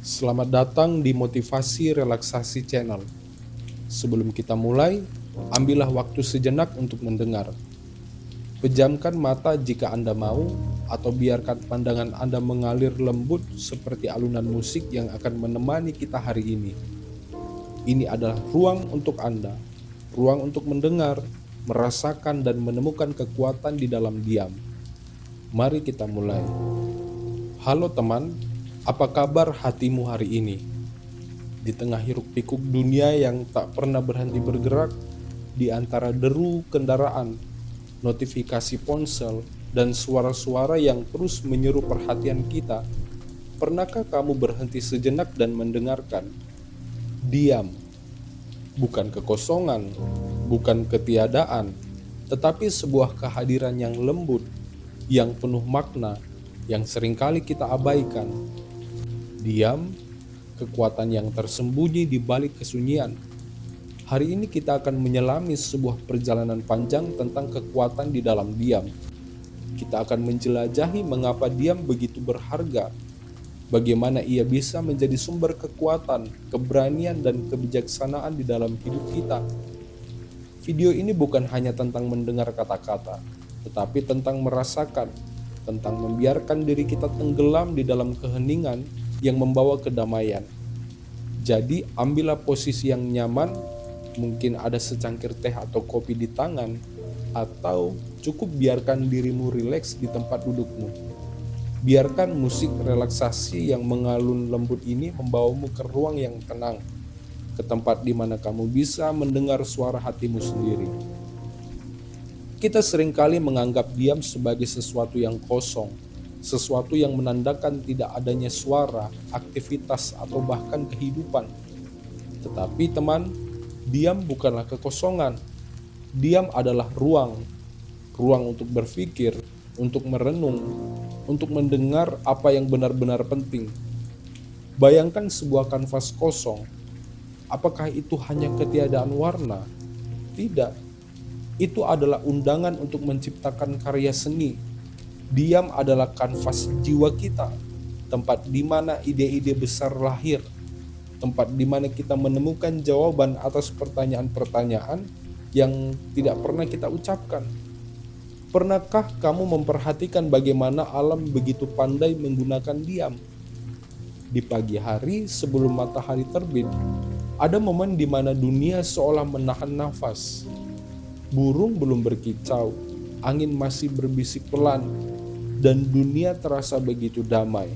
Selamat datang di Motivasi Relaksasi Channel. Sebelum kita mulai, ambillah waktu sejenak untuk mendengar. Pejamkan mata jika Anda mau, atau biarkan pandangan Anda mengalir lembut seperti alunan musik yang akan menemani kita hari ini. Ini adalah ruang untuk Anda, ruang untuk mendengar, merasakan dan menemukan kekuatan di dalam diam. Mari kita mulai. Halo teman, apa kabar hatimu hari ini? Di tengah hiruk-pikuk dunia yang tak pernah berhenti bergerak, di antara deru kendaraan, notifikasi ponsel, dan suara-suara yang terus menyeru perhatian kita, pernahkah kamu berhenti sejenak dan mendengarkan? Diam, bukan kekosongan, bukan ketiadaan, tetapi sebuah kehadiran yang lembut, yang penuh makna, yang seringkali kita abaikan. Diam, kekuatan yang tersembunyi di balik kesunyian. Hari ini kita akan menyelami sebuah perjalanan panjang tentang kekuatan di dalam diam. Kita akan menjelajahi mengapa diam begitu berharga, bagaimana ia bisa menjadi sumber kekuatan, keberanian, dan kebijaksanaan di dalam hidup kita. Video ini bukan hanya tentang mendengar kata-kata, tetapi tentang merasakan, tentang membiarkan diri kita tenggelam di dalam keheningan yang membawa kedamaian. Jadi ambillah posisi yang nyaman, mungkin ada secangkir teh atau kopi di tangan, atau cukup biarkan dirimu rileks di tempat dudukmu. Biarkan musik relaksasi yang mengalun lembut ini membawamu ke ruang yang tenang, ke tempat di mana kamu bisa mendengar suara hatimu sendiri. Kita seringkali menganggap diam sebagai sesuatu yang kosong, sesuatu yang menandakan tidak adanya suara, aktivitas, atau bahkan kehidupan. Tetapi teman, diam bukanlah kekosongan. Diam adalah ruang untuk berpikir, untuk merenung, untuk mendengar apa yang benar-benar penting. Bayangkan sebuah kanvas kosong. Apakah itu hanya ketiadaan warna? Tidak. Itu adalah undangan untuk menciptakan karya seni. Diam adalah kanvas jiwa kita, tempat di mana ide-ide besar lahir, tempat di mana kita menemukan jawaban atas pertanyaan-pertanyaan yang tidak pernah kita ucapkan. Pernahkah kamu memperhatikan bagaimana alam begitu pandai menggunakan diam? Di pagi hari sebelum matahari terbit, ada momen di mana dunia seolah menahan nafas. Burung belum berkicau, angin masih berbisik pelan, dan dunia terasa begitu damai.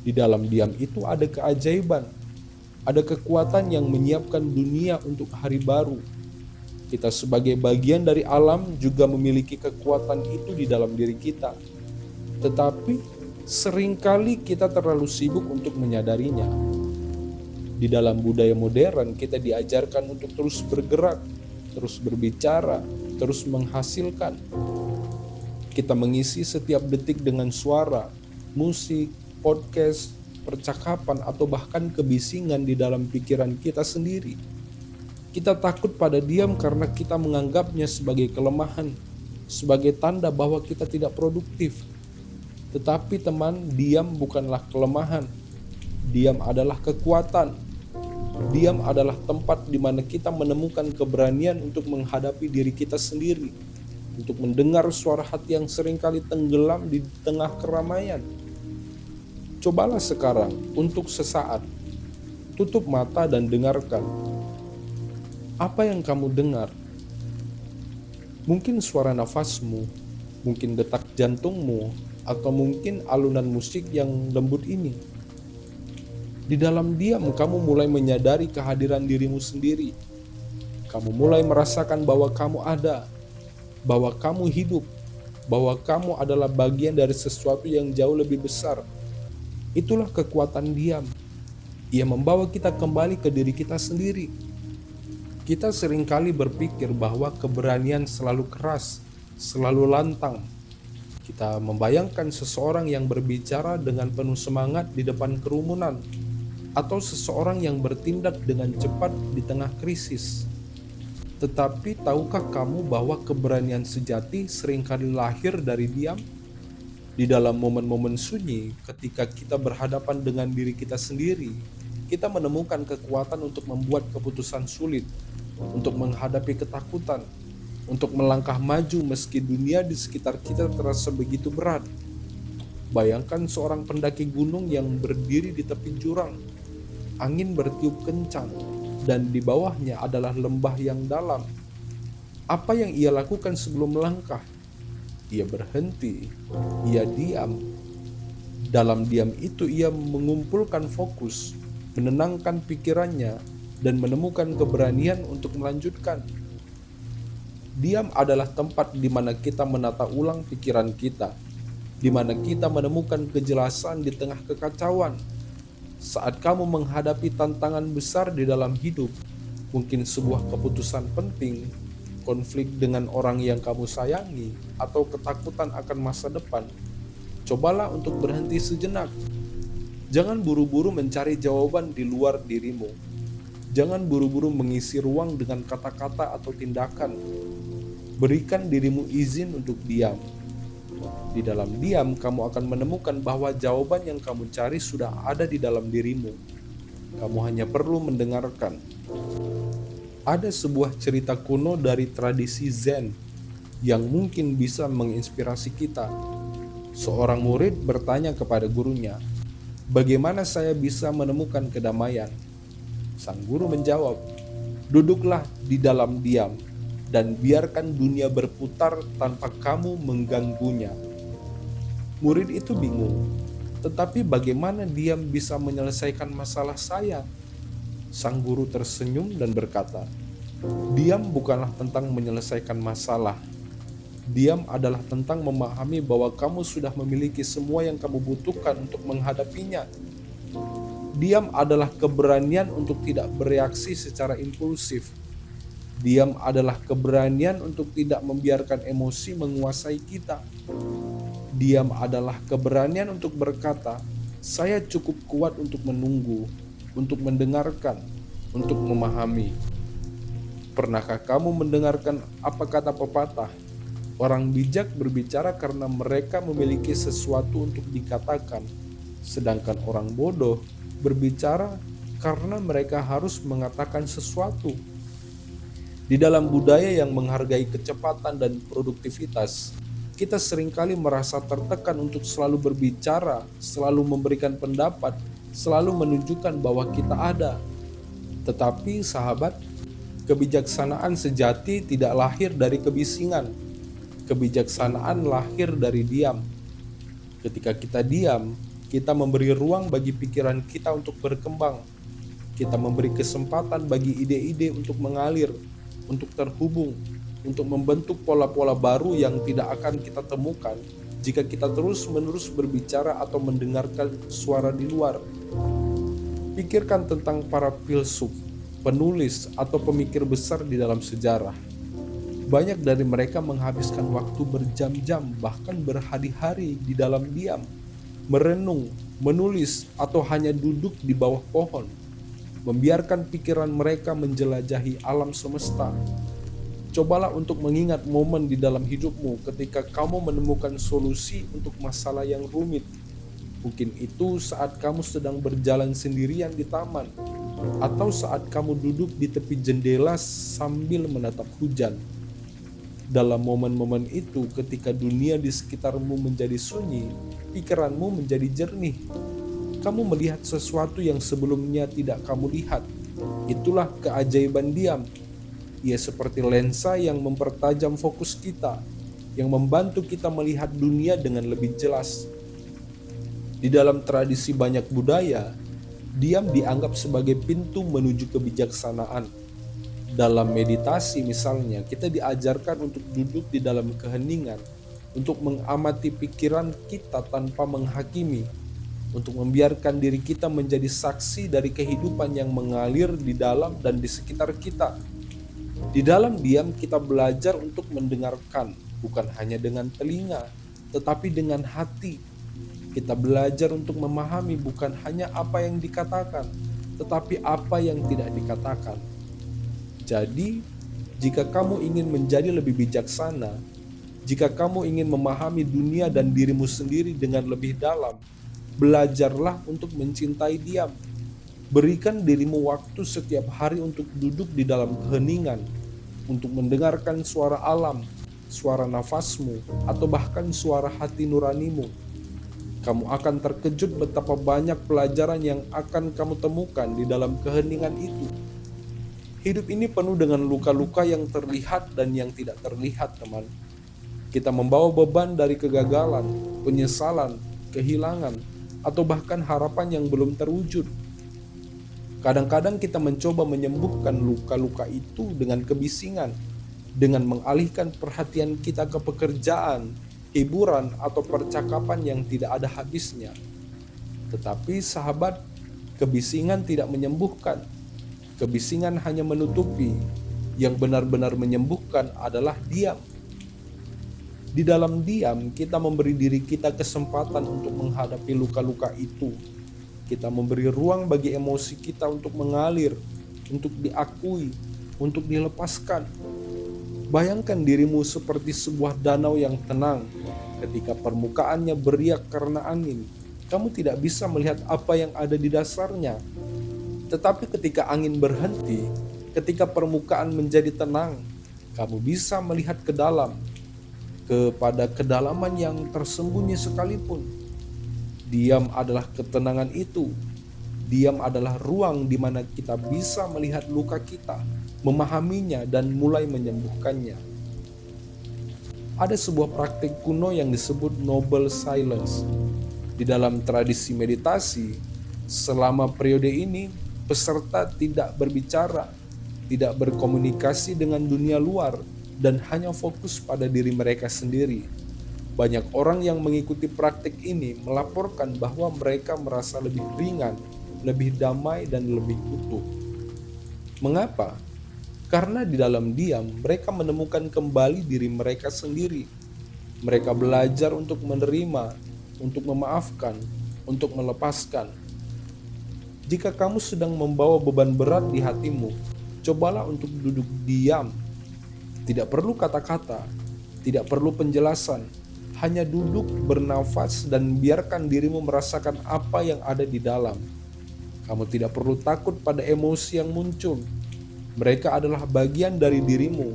Di dalam diam itu ada keajaiban, ada kekuatan yang menyiapkan dunia untuk hari baru. Kita sebagai bagian dari alam juga memiliki kekuatan itu di dalam diri kita. Tetapi seringkali kita terlalu sibuk untuk menyadarinya. Di dalam budaya modern kita diajarkan untuk terus bergerak, terus berbicara, terus menghasilkan. Kita mengisi setiap detik dengan suara, musik, podcast, percakapan, atau bahkan kebisingan di dalam pikiran kita sendiri. Kita takut pada diam karena kita menganggapnya sebagai kelemahan, sebagai tanda bahwa kita tidak produktif. Tetapi teman, diam bukanlah kelemahan. Diam adalah kekuatan. Diam adalah tempat di mana kita menemukan keberanian untuk menghadapi diri kita sendiri, untuk mendengar suara hati yang seringkali tenggelam di tengah keramaian. Cobalah sekarang untuk sesaat, tutup mata dan dengarkan. Apa yang kamu dengar? Mungkin suara nafasmu, mungkin detak jantungmu, atau mungkin alunan musik yang lembut ini. Di dalam diam, kamu mulai menyadari kehadiran dirimu sendiri. Kamu mulai merasakan bahwa kamu ada, bahwa kamu hidup, bahwa kamu adalah bagian dari sesuatu yang jauh lebih besar. Itulah kekuatan diam. Ia membawa kita kembali ke diri kita sendiri. Kita seringkali berpikir bahwa keberanian selalu keras, selalu lantang. Kita membayangkan seseorang yang berbicara dengan penuh semangat di depan kerumunan, atau seseorang yang bertindak dengan cepat di tengah krisis. Tetapi tahukah kamu bahwa keberanian sejati seringkali lahir dari diam? Di dalam momen-momen sunyi, ketika kita berhadapan dengan diri kita sendiri, kita menemukan kekuatan untuk membuat keputusan sulit, untuk menghadapi ketakutan, untuk melangkah maju meski dunia di sekitar kita terasa begitu berat. Bayangkan seorang pendaki gunung yang berdiri di tepi jurang. Angin bertiup kencang, dan di bawahnya adalah lembah yang dalam. Apa yang ia lakukan sebelum melangkah? Ia berhenti, ia diam. Dalam diam itu ia mengumpulkan fokus, menenangkan pikirannya, dan menemukan keberanian untuk melanjutkan. Diam adalah tempat di mana kita menata ulang pikiran kita, di mana kita menemukan kejelasan di tengah kekacauan. Saat kamu menghadapi tantangan besar di dalam hidup, mungkin sebuah keputusan penting, konflik dengan orang yang kamu sayangi, atau ketakutan akan masa depan, cobalah untuk berhenti sejenak. Jangan buru-buru mencari jawaban di luar dirimu. Jangan buru-buru mengisi ruang dengan kata-kata atau tindakan. Berikan dirimu izin untuk diam. Di dalam diam, kamu akan menemukan bahwa jawaban yang kamu cari sudah ada di dalam dirimu. Kamu hanya perlu mendengarkan. Ada sebuah cerita kuno dari tradisi Zen yang mungkin bisa menginspirasi kita. Seorang murid bertanya kepada gurunya, "Bagaimana saya bisa menemukan kedamaian?" Sang guru menjawab, "Duduklah di dalam diam dan biarkan dunia berputar tanpa kamu mengganggunya." Murid itu bingung, "Tetapi bagaimana diam bisa menyelesaikan masalah saya?" Sang guru tersenyum dan berkata, "Diam bukanlah tentang menyelesaikan masalah. Diam adalah tentang memahami bahwa kamu sudah memiliki semua yang kamu butuhkan untuk menghadapinya. Diam adalah keberanian untuk tidak bereaksi secara impulsif. Diam adalah keberanian untuk tidak membiarkan emosi menguasai kita. Diam adalah keberanian untuk berkata, 'Saya cukup kuat untuk menunggu, untuk mendengarkan, untuk memahami.'" Pernahkah kamu mendengarkan apa kata pepatah? Orang bijak berbicara karena mereka memiliki sesuatu untuk dikatakan, sedangkan orang bodoh berbicara karena mereka harus mengatakan sesuatu. Di dalam budaya yang menghargai kecepatan dan produktivitas, kita seringkali merasa tertekan untuk selalu berbicara, selalu memberikan pendapat, selalu menunjukkan bahwa kita ada. Tetapi sahabat, kebijaksanaan sejati tidak lahir dari kebisingan. Kebijaksanaan lahir dari diam. Ketika kita diam, kita memberi ruang bagi pikiran kita untuk berkembang. Kita memberi kesempatan bagi ide-ide untuk mengalir, untuk terhubung, untuk membentuk pola-pola baru yang tidak akan kita temukan jika kita terus-menerus berbicara atau mendengarkan suara di luar. Pikirkan tentang para filsuf, penulis, atau pemikir besar di dalam sejarah. Banyak dari mereka menghabiskan waktu berjam-jam, bahkan berhari-hari di dalam diam, merenung, menulis, atau hanya duduk di bawah pohon, membiarkan pikiran mereka menjelajahi alam semesta. Cobalah untuk mengingat momen di dalam hidupmu ketika kamu menemukan solusi untuk masalah yang rumit. Mungkin itu saat kamu sedang berjalan sendirian di taman, atau saat kamu duduk di tepi jendela sambil menatap hujan. Dalam momen-momen itu, ketika dunia di sekitarmu menjadi sunyi, pikiranmu menjadi jernih. Kamu melihat sesuatu yang sebelumnya tidak kamu lihat. Itulah keajaiban diam. Ia seperti lensa yang mempertajam fokus kita, yang membantu kita melihat dunia dengan lebih jelas. Di dalam tradisi banyak budaya, diam dianggap sebagai pintu menuju kebijaksanaan. Dalam meditasi misalnya, kita diajarkan untuk duduk di dalam keheningan, untuk mengamati pikiran kita tanpa menghakimi, untuk membiarkan diri kita menjadi saksi dari kehidupan yang mengalir di dalam dan di sekitar kita. Di dalam diam kita belajar untuk mendengarkan, bukan hanya dengan telinga, tetapi dengan hati. Kita belajar untuk memahami bukan hanya apa yang dikatakan, tetapi apa yang tidak dikatakan. Jadi, jika kamu ingin menjadi lebih bijaksana, Jika kamu ingin memahami dunia dan dirimu sendiri dengan lebih dalam, belajarlah untuk mencintai diam. Berikan dirimu waktu setiap hari untuk duduk di dalam keheningan, untuk mendengarkan suara alam, suara nafasmu, atau bahkan suara hati nuranimu. Kamu akan terkejut betapa banyak pelajaran yang akan kamu temukan di dalam keheningan itu. Hidup ini penuh dengan luka-luka yang terlihat dan yang tidak terlihat, teman. Kita membawa beban dari kegagalan, penyesalan, kehilangan, atau bahkan harapan yang belum terwujud. Kadang-kadang kita mencoba menyembuhkan luka-luka itu dengan kebisingan, dengan mengalihkan perhatian kita ke pekerjaan, hiburan, atau percakapan yang tidak ada habisnya. Tetapi sahabat, kebisingan tidak menyembuhkan. Kebisingan hanya menutupi. Yang benar-benar menyembuhkan adalah diam. Di dalam diam, kita memberi diri kita kesempatan untuk menghadapi luka-luka itu. Kita memberi ruang bagi emosi kita untuk mengalir, untuk diakui, untuk dilepaskan. Bayangkan dirimu seperti sebuah danau yang tenang. Ketika permukaannya beriak karena angin, kamu tidak bisa melihat apa yang ada di dasarnya. Tetapi ketika angin berhenti, ketika permukaan menjadi tenang, kamu bisa melihat ke dalam, kepada kedalaman yang tersembunyi sekalipun. Diam adalah ketenangan itu. Diam adalah ruang di mana kita bisa melihat luka kita, memahaminya, dan mulai menyembuhkannya. Ada sebuah praktik kuno yang disebut noble silence. Di dalam tradisi meditasi, selama periode ini, peserta tidak berbicara, tidak berkomunikasi dengan dunia luar, dan hanya fokus pada diri mereka sendiri. Banyak orang yang mengikuti praktik ini melaporkan bahwa mereka merasa lebih ringan, lebih damai, dan lebih utuh. Mengapa? Karena di dalam diam mereka menemukan kembali diri mereka sendiri. Mereka belajar untuk menerima, untuk memaafkan, untuk melepaskan. Jika kamu sedang membawa beban berat di hatimu, cobalah untuk duduk diam. Tidak perlu kata-kata, tidak perlu penjelasan, hanya duduk, bernafas, dan biarkan dirimu merasakan apa yang ada di dalam. Kamu tidak perlu takut pada emosi yang muncul. Mereka adalah bagian dari dirimu,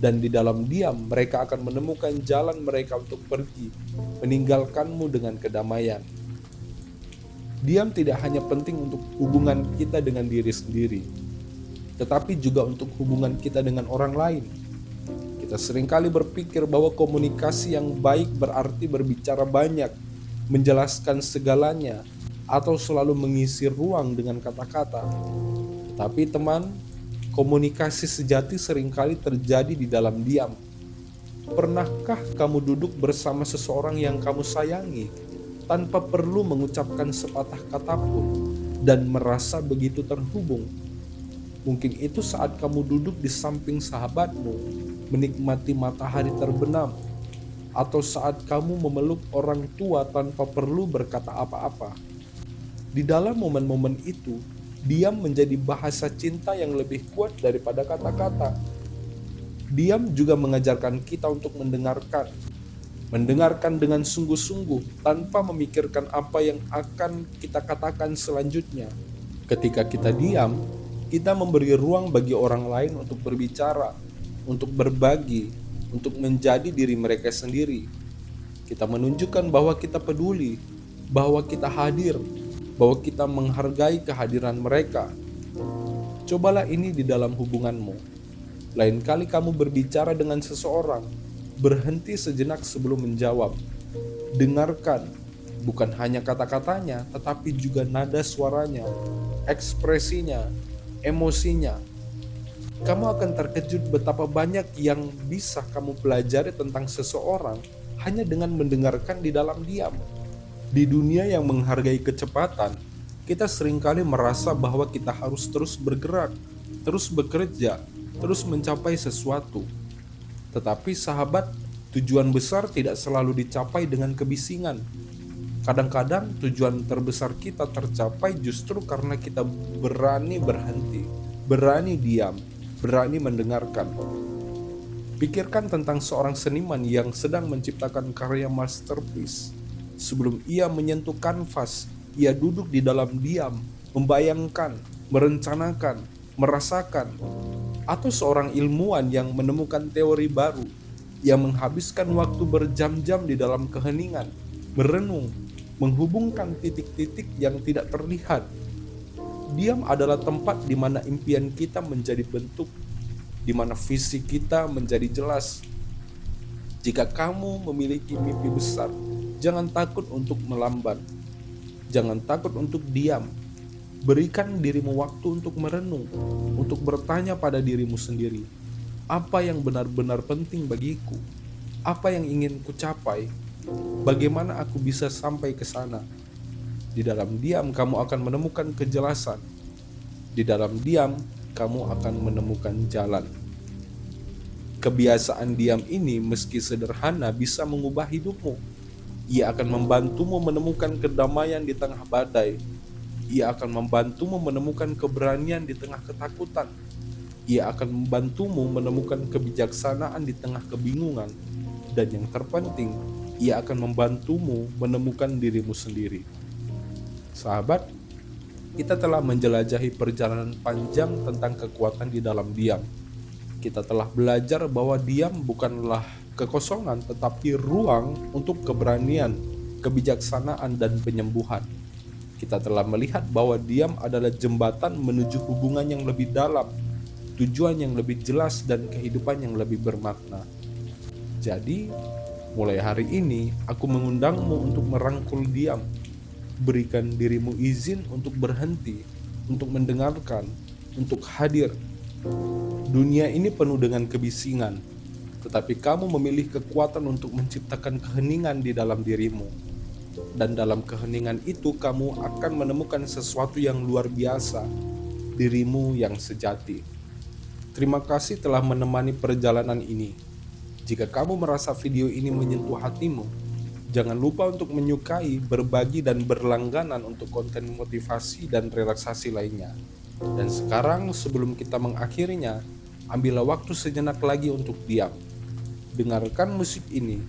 dan di dalam diam mereka akan menemukan jalan mereka untuk pergi, meninggalkanmu dengan kedamaian. Diam tidak hanya penting untuk hubungan kita dengan diri sendiri, tetapi juga untuk hubungan kita dengan orang lain. Kita seringkali berpikir bahwa komunikasi yang baik berarti berbicara banyak, menjelaskan segalanya, atau selalu mengisi ruang dengan kata-kata. Tetapi teman, komunikasi sejati seringkali terjadi di dalam diam. Pernahkah kamu duduk bersama seseorang yang kamu sayangi, tanpa perlu mengucapkan sepatah kata pun, dan merasa begitu terhubung? Mungkin itu saat kamu duduk di samping sahabatmu, menikmati matahari terbenam, atau saat kamu memeluk orang tua tanpa perlu berkata apa-apa. Di dalam momen-momen itu, diam menjadi bahasa cinta yang lebih kuat daripada kata-kata. Diam juga mengajarkan kita untuk mendengarkan dengan sungguh-sungguh tanpa memikirkan apa yang akan kita katakan selanjutnya. Ketika kita diam, kita memberi ruang bagi orang lain untuk berbicara, untuk berbagi, untuk menjadi diri mereka sendiri. Kita menunjukkan bahwa kita peduli, bahwa kita hadir, bahwa kita menghargai kehadiran mereka. Cobalah ini di dalam hubunganmu. Lain kali kamu berbicara dengan seseorang, berhenti sejenak sebelum menjawab. Dengarkan, bukan hanya kata-katanya, tetapi juga nada suaranya, ekspresinya, emosinya. Kamu akan terkejut betapa banyak yang bisa kamu pelajari tentang seseorang hanya dengan mendengarkan di dalam diam. Di dunia yang menghargai kecepatan, kita seringkali merasa bahwa kita harus terus bergerak, terus bekerja, terus mencapai sesuatu. Tetapi sahabat, tujuan besar tidak selalu dicapai dengan kebisingan. Kadang-kadang tujuan terbesar kita tercapai justru karena kita berani berhenti, berani diam, berani mendengarkan. Pikirkan tentang seorang seniman yang sedang menciptakan karya masterpiece. Sebelum ia menyentuh kanvas, ia duduk di dalam diam, membayangkan, merencanakan, merasakan. Atau seorang ilmuwan yang menemukan teori baru, ia menghabiskan waktu berjam-jam di dalam keheningan, merenung, menghubungkan titik-titik yang tidak terlihat. Diam adalah tempat di mana impian kita menjadi bentuk, di mana visi kita menjadi jelas. Jika kamu memiliki mimpi besar, jangan takut untuk melambat. Jangan takut untuk diam. Berikan dirimu waktu untuk merenung, untuk bertanya pada dirimu sendiri, apa yang benar-benar penting bagiku? Apa yang ingin ku capai? Bagaimana aku bisa sampai ke sana? Di dalam diam kamu akan menemukan kejelasan. Di dalam diam kamu akan menemukan jalan. Kebiasaan diam ini meski sederhana bisa mengubah hidupmu. Ia akan membantumu menemukan kedamaian di tengah badai. Ia akan membantumu menemukan keberanian di tengah ketakutan. Ia akan membantumu menemukan kebijaksanaan di tengah kebingungan. Dan yang terpenting, ia akan membantumu menemukan dirimu sendiri. Sahabat, kita telah menjelajahi perjalanan panjang tentang kekuatan di dalam diam. Kita telah belajar bahwa diam bukanlah kekosongan, tetapi ruang untuk keberanian, kebijaksanaan, dan penyembuhan. Kita telah melihat bahwa diam adalah jembatan menuju hubungan yang lebih dalam, tujuan yang lebih jelas, dan kehidupan yang lebih bermakna. Jadi, mulai hari ini aku mengundangmu untuk merangkul diam. Berikan dirimu izin untuk berhenti, untuk mendengarkan, untuk hadir. Dunia ini penuh dengan kebisingan, tetapi kamu memilih kekuatan untuk menciptakan keheningan di dalam dirimu. Dan dalam keheningan itu kamu akan menemukan sesuatu yang luar biasa, dirimu yang sejati. Terima kasih telah menemani perjalanan ini. Jika kamu merasa video ini menyentuh hatimu, jangan lupa untuk menyukai, berbagi, dan berlangganan untuk konten motivasi dan relaksasi lainnya. Dan sekarang sebelum kita mengakhirinya, ambillah waktu sejenak lagi untuk diam. Dengarkan musik ini,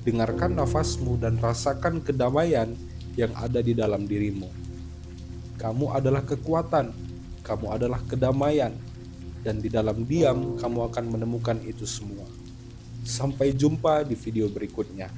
dengarkan nafasmu, dan rasakan kedamaian yang ada di dalam dirimu. Kamu adalah kekuatan, kamu adalah kedamaian, dan di dalam diam kamu akan menemukan itu semua. Sampai jumpa di video berikutnya.